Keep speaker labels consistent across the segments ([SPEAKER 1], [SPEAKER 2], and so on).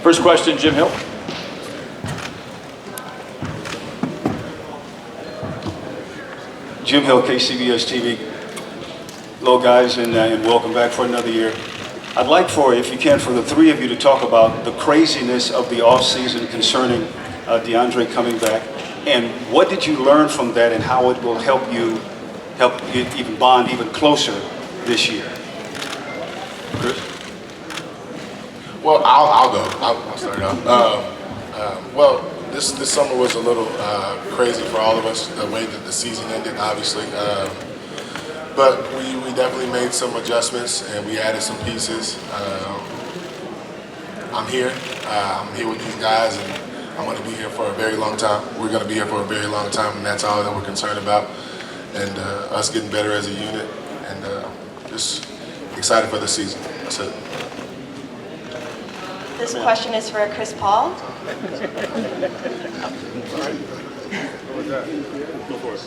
[SPEAKER 1] First question, Jim Hill.
[SPEAKER 2] Jim Hill, KCBS TV. Hello, guys, and welcome back for another year. I'd like for, if you can, for the three of you to talk about the craziness of the offseason concerning Deandre coming back, and what did you learn from that, and how it will help you even bond even closer this year. Chris?
[SPEAKER 3] Well, I'll go. I'll start off. Well, this summer was a little crazy for all of us, the way that the season ended, obviously. But we definitely made some adjustments and we added some pieces. I'm here. I'm here with these guys, and I'm going to be here for a very long time. We're going to be here for a very long time, and that's all that we're concerned about. And us getting better as a unit, and just excited for the season. That's it.
[SPEAKER 4] This question is for Chris Paul.
[SPEAKER 1] Go for it.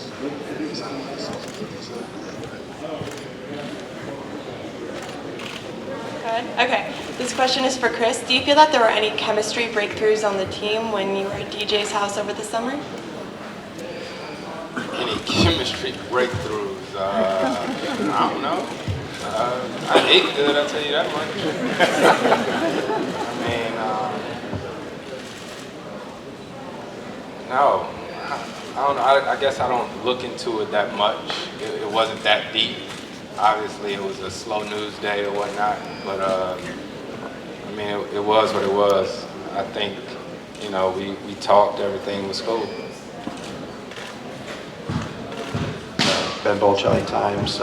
[SPEAKER 4] Good. Okay. This question is for Chris. Do you feel that there were any chemistry breakthroughs on the team when you were at DJ's house over the summer?
[SPEAKER 5] Any chemistry breakthroughs? I don't know. I ate good, I'll tell you that much. I mean, no. I don't know. I guess I don't look into it that much. It wasn't that deep. Obviously, it was a slow news day or whatnot. But, I mean, it was what it was. I think, you know, we talked, everything was cool.
[SPEAKER 6] Ben Bolchai Times.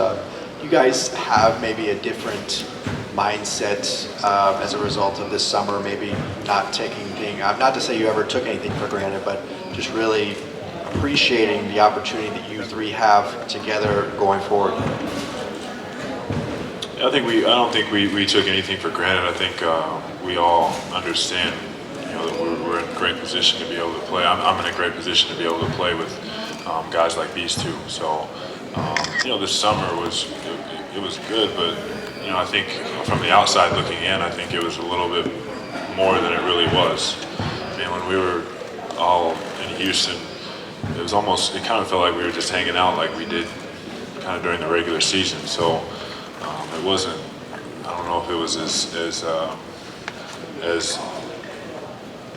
[SPEAKER 6] You guys have maybe a different mindset as a result of this summer, maybe not taking anything, not to say you ever took anything for granted, but just really appreciating the opportunity that you three have together going forward.
[SPEAKER 7] I don't think we took anything for granted. I think we all understand, you know, that we're in a great position to be able to play. I'm in a great position to be able to play with guys like these two. So, you know, this summer it was good, but you know, I think from the outside looking in, I think it was a little bit more than it really was. I mean, when we were all in Houston, it kind of felt like we were just hanging out like we did kind of during the regular season. So it wasn't, I don't know if it was as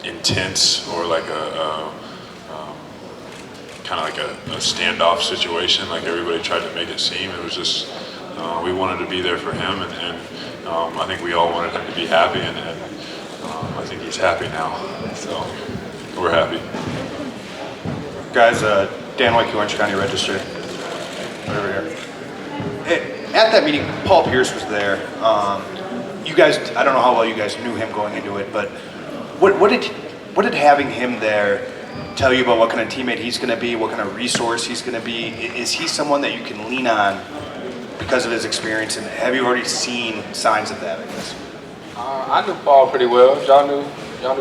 [SPEAKER 7] intense or like kind of like a standoff situation like everybody tried to make it seem. It was just, we wanted to be there for him, and I think we all wanted him to be happy, and I think he's happy now, so we're happy.
[SPEAKER 8] Guys, Dan White, Orange County Register. Over here. At that meeting, Paul Pierce was there. You guys, I don't know how well you guys knew him going into it, but what did having him there tell you about what kind of teammate he's going to be, what kind of resource he's going to be? Is he someone that you can lean on because of his experience, and have you already seen signs of that, I guess?
[SPEAKER 5] I knew Paul pretty well. Y'all knew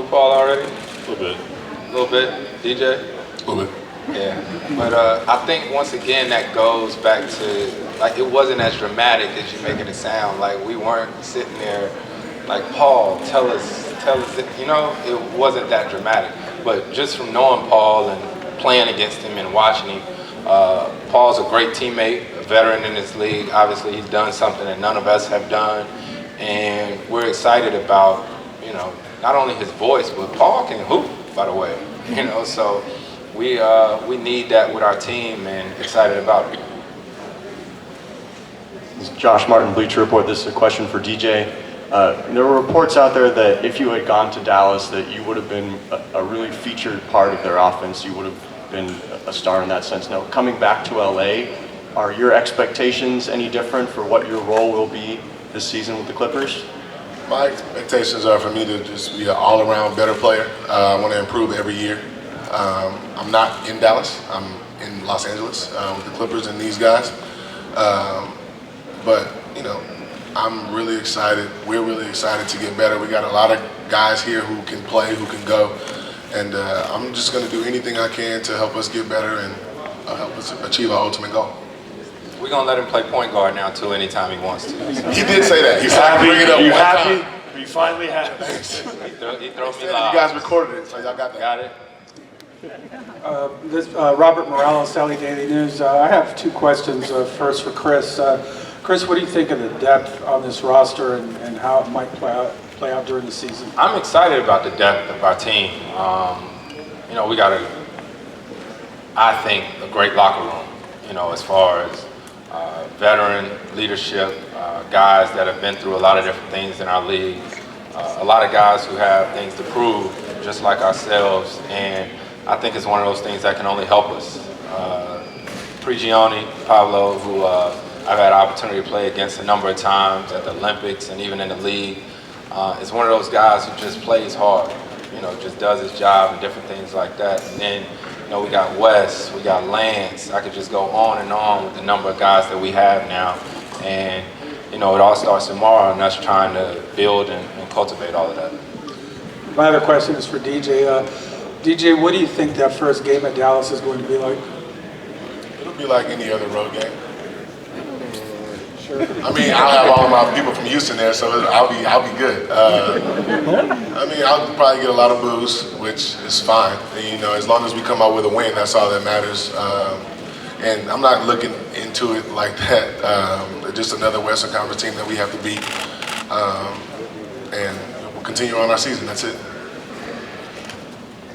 [SPEAKER 5] Paul already?
[SPEAKER 7] A little bit.
[SPEAKER 5] A little bit? DJ?
[SPEAKER 3] A little bit.
[SPEAKER 5] Yeah, but I think once again that goes back to, like, it wasn't as dramatic as you're making it sound. Like, we weren't sitting there like, Paul, tell us, you know, it wasn't that dramatic. But just from knowing Paul and playing against him and watching him, Paul's a great teammate, a veteran in this league. Obviously, he's done something that none of us have done, and we're excited about, you know, not only his voice, but Paul can hoop, by the way, you know, so we need that with our team, and excited about it.
[SPEAKER 9] This is Josh Martin, Bleacher Report. This is a question for DJ. There were reports out there that if you had gone to Dallas, that you would have been a really featured part of their offense. You would have been a star in that sense. Now, coming back to LA, are your expectations any different for what your role will be this season with the Clippers?
[SPEAKER 3] My expectations are for me to just be an all-around better player. I want to improve every year. I'm not in Dallas. I'm in Los Angeles with the Clippers and these guys. But, you know, I'm really excited. We're really excited to get better. We got a lot of guys here who can play, who can go. And I'm just going to do anything I can to help us get better and help us achieve our ultimate goal.
[SPEAKER 5] We're going to let him play point guard now, too, anytime he wants to.
[SPEAKER 3] He did say that. He said I can bring it up one time.
[SPEAKER 1] We finally had it.
[SPEAKER 5] He threw me
[SPEAKER 3] You
[SPEAKER 5] live.
[SPEAKER 3] guys recorded it, so y'all got that.
[SPEAKER 5] Got it?
[SPEAKER 10] Robert Morales, Sally Daily News. I have two questions. First for Chris. Chris, what do you think of the depth on this roster and how it might play out during the season?
[SPEAKER 5] I'm excited about the depth of our team. You know, we got I think, a great locker room, you know, as far as veteran leadership, guys that have been through a lot of different things in our league, a lot of guys who have things to prove, just like ourselves, and I think it's one of those things that can only help us. Prigioni, Pablo, who I've had an opportunity to play against a number of times at the Olympics and even in the league, is one of those guys who just plays hard, you know, just does his job and different things like that. And then, you know, we got Wes, we got Lance. I could just go on and on with the number of guys that we have now. And, you know, it all starts tomorrow and us trying to build and cultivate all of that.
[SPEAKER 10] My other question is for DJ. DJ, what do you think that first game at Dallas is going to be like?
[SPEAKER 3] It'll be like any other road game. I mean, I'll have all of my people from Houston there, so I'll be good. I mean, I'll probably get a lot of boos, which is fine. And, you know, as long as we come out with a win, that's all that matters. And I'm not looking into it like that. Just another Western Conference team that we have to beat, and we'll continue on our season. That's it.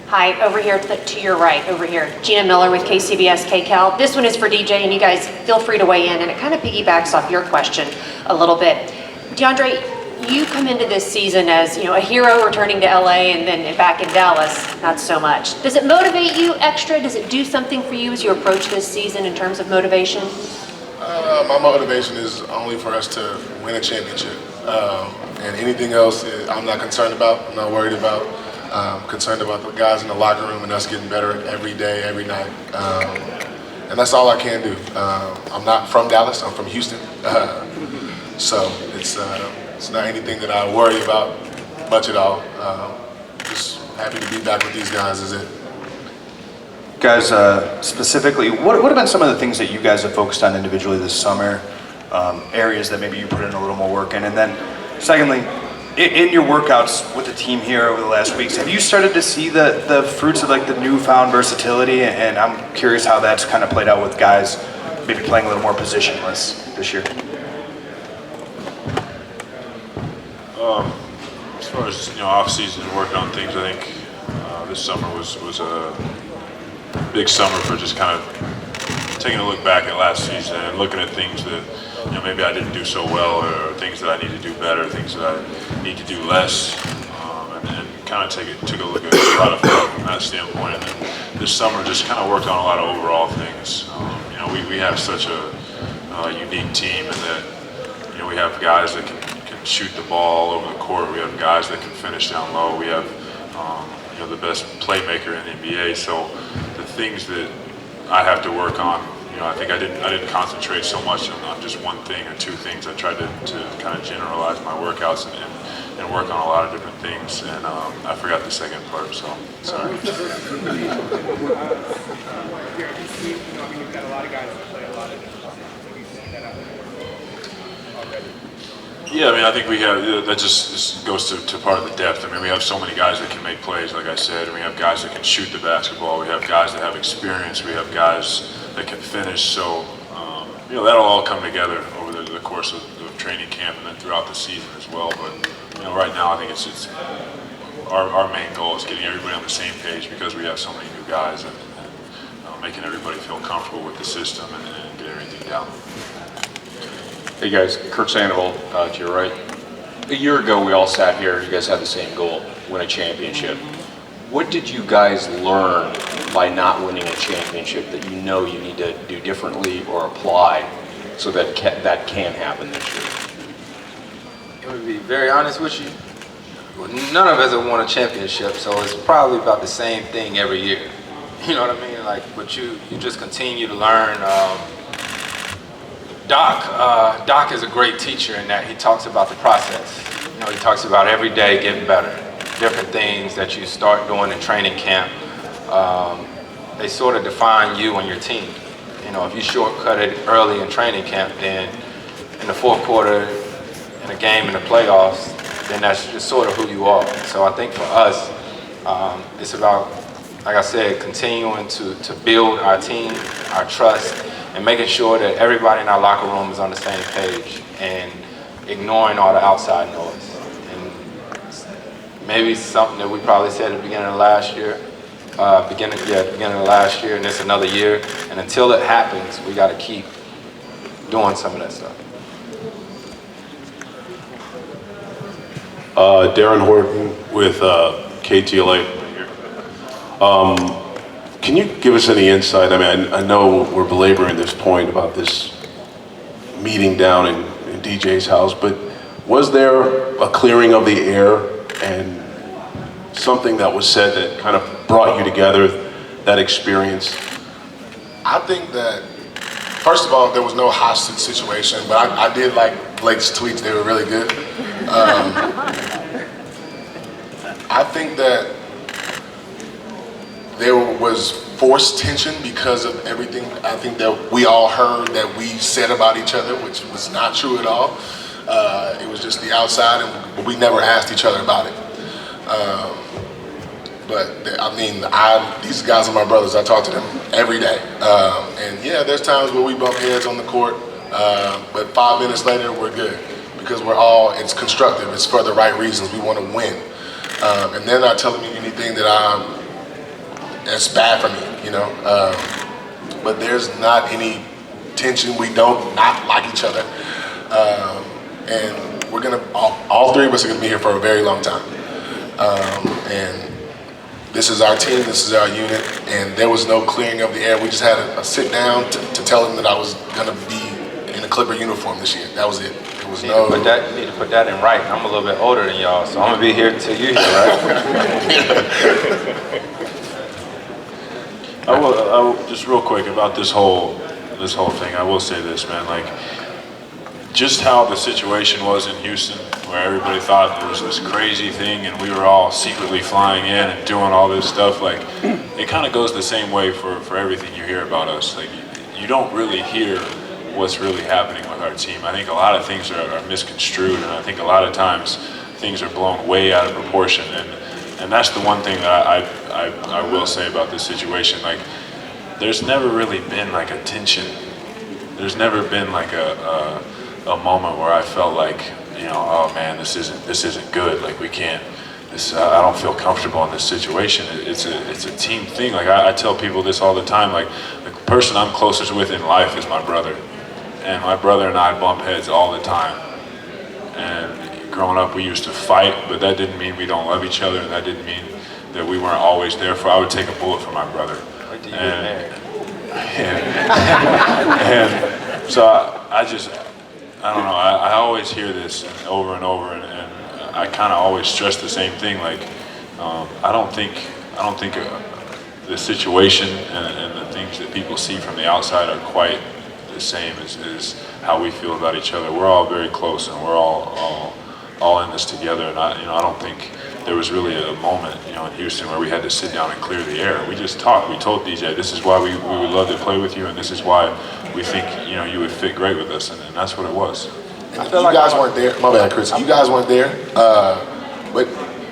[SPEAKER 11] Hi, over here to your right, over here. Gina Miller with KCBS KCAL. This one is for DJ, and you guys feel free to weigh in, and it kind of piggybacks off your question a little bit. Deandre, you come into this season as, you know, a hero returning to LA and then back in Dallas, not so much. Does it motivate you extra? Does it do something for you as you approach this season in terms of motivation?
[SPEAKER 3] My motivation is only for us to win a championship. And anything else I'm not concerned about, I'm not worried about. I'm concerned about the guys in the locker room and us getting better every day, every night. And that's all I can do. I'm not from Dallas, I'm from Houston. So it's not anything that I worry about much at all. Just happy to be back with these guys is it.
[SPEAKER 8] Guys, specifically, what have been some of the things that you guys have focused on individually this summer? Areas that maybe you put in a little more work in? And then, secondly, in your workouts with the team here over the last weeks, have you started to see the fruits of like the newfound versatility? And I'm curious how that's kind of played out with guys maybe playing a little more positionless this year.
[SPEAKER 7] As far as, you know, off season and working on things, I think this summer was a big summer for just kind of taking a look back at last season and looking at things that, you know, maybe I didn't do so well, or things that I need to do better, things that I need to do less, and kind of took a look at a lot of film from that standpoint. And then this summer just kind of worked on a lot of overall things. You know, we have such a unique team, and that, you know, we have guys that can shoot the ball over the court. We have guys that can finish down low. We have you know, the best playmaker in the NBA. So the things that I have to work on, you know, I think I didn't concentrate so much on just one thing or two things. I tried to kind of generalize my workouts and work on a lot of different things. And I forgot the second part, so sorry. Yeah, I mean, I think we have, that just goes to part of the depth. I mean, we have so many guys that can make plays, like I said, and we have guys that can shoot the basketball. We have guys that have experience. We have guys that can finish. So, you know, that'll all come together over the course of training camp and then throughout the season as well. But, you know, right now I think it's our main goal is getting everybody on the same page, because we have so many new guys, and making everybody feel comfortable with the system and get everything down.
[SPEAKER 12] Hey guys, Kurt Sandoval to your right. A year ago we all sat here, you guys had the same goal, win a championship. What did you guys learn by not winning a championship that you know you need to do differently or apply so that that can happen this year?
[SPEAKER 5] I'm gonna be very honest with you. None of us have won a championship, so it's probably about the same thing every year. You know what I mean? Like, but you just continue to learn. Doc is a great teacher in that he talks about the process. You know, he talks about every day getting better, different things that you start doing in training camp. They sort of define you and your team. You know, if you shortcut it early in training camp, then in the fourth quarter, in a game in the playoffs, then that's just sort of who you are. So I think for us, it's about, like I said, continuing to build our team, our trust, and making sure that everybody in our locker room is on the same page and ignoring all the outside noise. And maybe something that we probably said at the beginning of last year, beginning of last year, and it's another year. And until it happens, we got to keep doing some of that stuff.
[SPEAKER 1] Darren Horton with KTLA. Can you give us any insight? I mean, I know we're belaboring this point about this meeting down in DJ's house, but was there a clearing of the air and something that was said that kind of brought you together, that experience?
[SPEAKER 3] I think that, first of all, there was no hostage situation, but I did like Blake's tweets. They were really good. I think that there was forced tension because of everything I think that we all heard that we said about each other, which was not true at all. It was just the outside, and we never asked each other about it. But I mean, these guys are my brothers. I talk to them every day. And yeah, there's times where we bump heads on the court, but 5 minutes later, we're good. Because it's constructive, it's for the right reasons, we want to win. And they're not telling me anything that's bad for me, you know. But there's not any tension, we don't not like each other. And we're gonna, all three of us are gonna be here for a very long time. And this is our team, this is our unit, and there was no clearing of the air. We just had a sit down to tell them that I was gonna be in a Clipper uniform this year. That was it. There was no.
[SPEAKER 5] You need to put that in writing. I'm a little bit older than y'all, so I'm gonna be here until you're here, right?
[SPEAKER 7] I will just real quick about this whole thing. I will say this, man. Like, just how the situation was in Houston, where everybody thought there was this crazy thing, and we were all secretly flying in and doing all this stuff. Like, it kind of goes the same way for everything you hear about us. Like, you don't really hear what's really happening with our team. I think a lot of things are misconstrued, and I think a lot of times things are blown way out of proportion. And that's the one thing that I will say about this situation. Like, there's never really been like a tension. There's never been like a moment where I felt like, you know, oh man, this isn't good. Like, we can't. I don't feel comfortable in this situation. It's a team thing. Like, I tell people this all the time. Like, the person I'm closest with in life is my brother, and my brother and I bump heads all the time. And growing up, we used to fight, but that didn't mean we don't love each other, and that didn't mean that we weren't always there for. I would take a bullet for my brother. And so I don't know. I always hear this over and over, and I kind of always stress the same thing. Like, I don't think the situation and the things that people see from the outside are quite the same as how we feel about each other. We're all very close, and we're all in this together. And I don't think there was really a moment, in Houston where we had to sit down and clear the air. We just talked. We told DJ, this is why we would love to play with you, and this is why we think, you would fit great with us, and that's what it was.
[SPEAKER 3] And you guys weren't there. My bad, Chris. You guys weren't there, but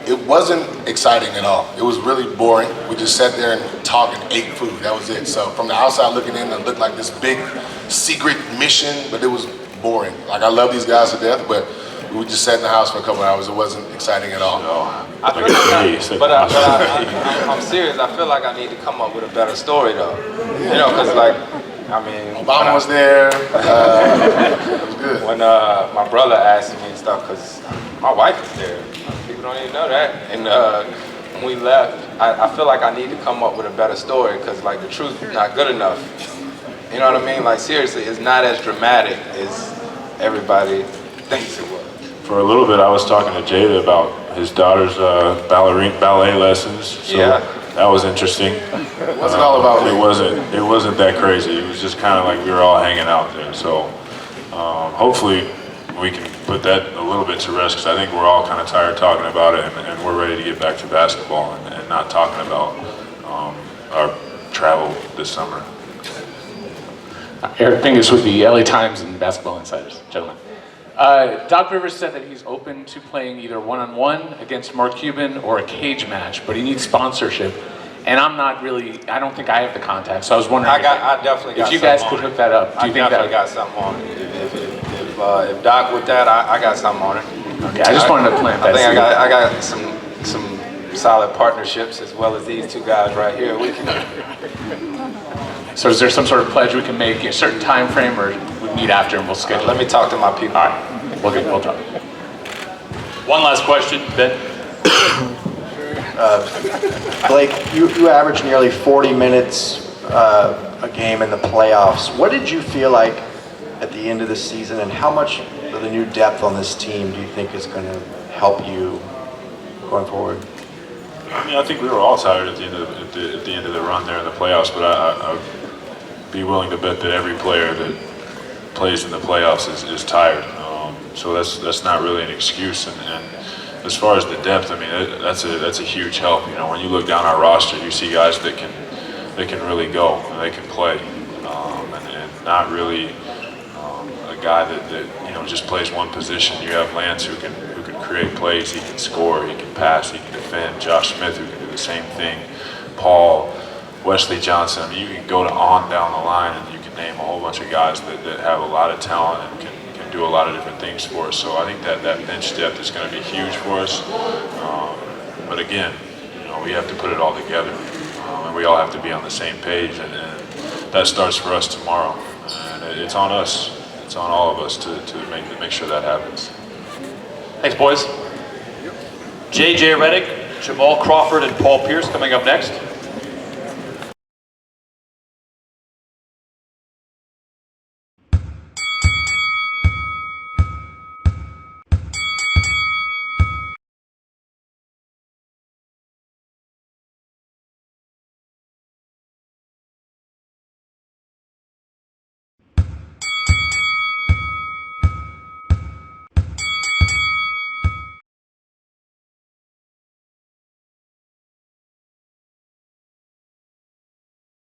[SPEAKER 3] it wasn't exciting at all. It was really boring. We just sat there and talked and ate food. That was it. So from the outside looking in, it looked like this big secret mission, but it was boring. Like, I love these guys to death, but we just sat in the house for a couple hours. It wasn't exciting at all.
[SPEAKER 5] I'm serious. I feel like I need to come up with a better story, though. Because
[SPEAKER 3] Obama was there. It was good.
[SPEAKER 5] When my brother asked me and stuff, because my wife was there. People don't even know that. And when we left, I feel like I need to come up with a better story, because the truth is not good enough. You know what I mean? Like, seriously, it's not as dramatic as everybody thinks it was.
[SPEAKER 7] For a little bit, I was talking to Jada about his daughter's ballet lessons. So that was interesting.
[SPEAKER 3] It wasn't all about me.
[SPEAKER 7] It wasn't that crazy. It was just kind of like we were all hanging out there. So hopefully we can put that a little bit to rest, because I think we're all kind of tired talking about it, and we're ready to get back to basketball and not talking about our travel this summer.
[SPEAKER 13] Eric Pingus with the LA Times and Basketball Insiders. Gentlemen. Doc Rivers said that he's open to playing either one-on-one against Mark Cuban or a cage match, but he needs sponsorship. And I'm not really, I don't think I have the contact, so I was wondering
[SPEAKER 5] I definitely got
[SPEAKER 13] if you guys could hook that up. Do you think
[SPEAKER 5] definitely
[SPEAKER 13] that?
[SPEAKER 5] got something on it. If Doc with that, I got something on it.
[SPEAKER 13] Okay, I just wanted to plant that
[SPEAKER 5] I think
[SPEAKER 13] seed.
[SPEAKER 5] I got some solid partnerships as well as these two guys right here. We can.
[SPEAKER 13] So is there some sort of pledge we can make, a certain time frame, or we meet after and we'll schedule?
[SPEAKER 5] Let me talk to my people.
[SPEAKER 13] All right, we'll talk.
[SPEAKER 14] One last question, Ben.
[SPEAKER 6] Blake, you average nearly 40 minutes a game in the playoffs. What did you feel like at the end of the season, and how much of the new depth on this team do you think is going to help you going forward?
[SPEAKER 7] I mean, I think we were all tired at the end of the run there in the playoffs, but I would be willing to bet that every player that plays in the playoffs is tired. So that's not really an excuse. And as far as the depth, I mean, that's a huge help. You know, when you look down our roster, you see guys that can really go and they can play, and not really a guy that just plays one position. You have Lance who can create plays, he can score, he can pass, he can defend. Josh Smith who can do the same thing. Paul, Wesley Johnson. I mean, you can go on down the line and you can name a whole bunch of guys that have a lot of talent and can do a lot of different things for us. So I think that bench depth is going to be huge for us. But again, we have to put it all together, and we all have to be on the same page, and that starts for us tomorrow. And it's on us. It's on all of us to make sure that happens.
[SPEAKER 14] Thanks, boys. J.J. Redick, Jamal Crawford, and Paul Pierce coming up next.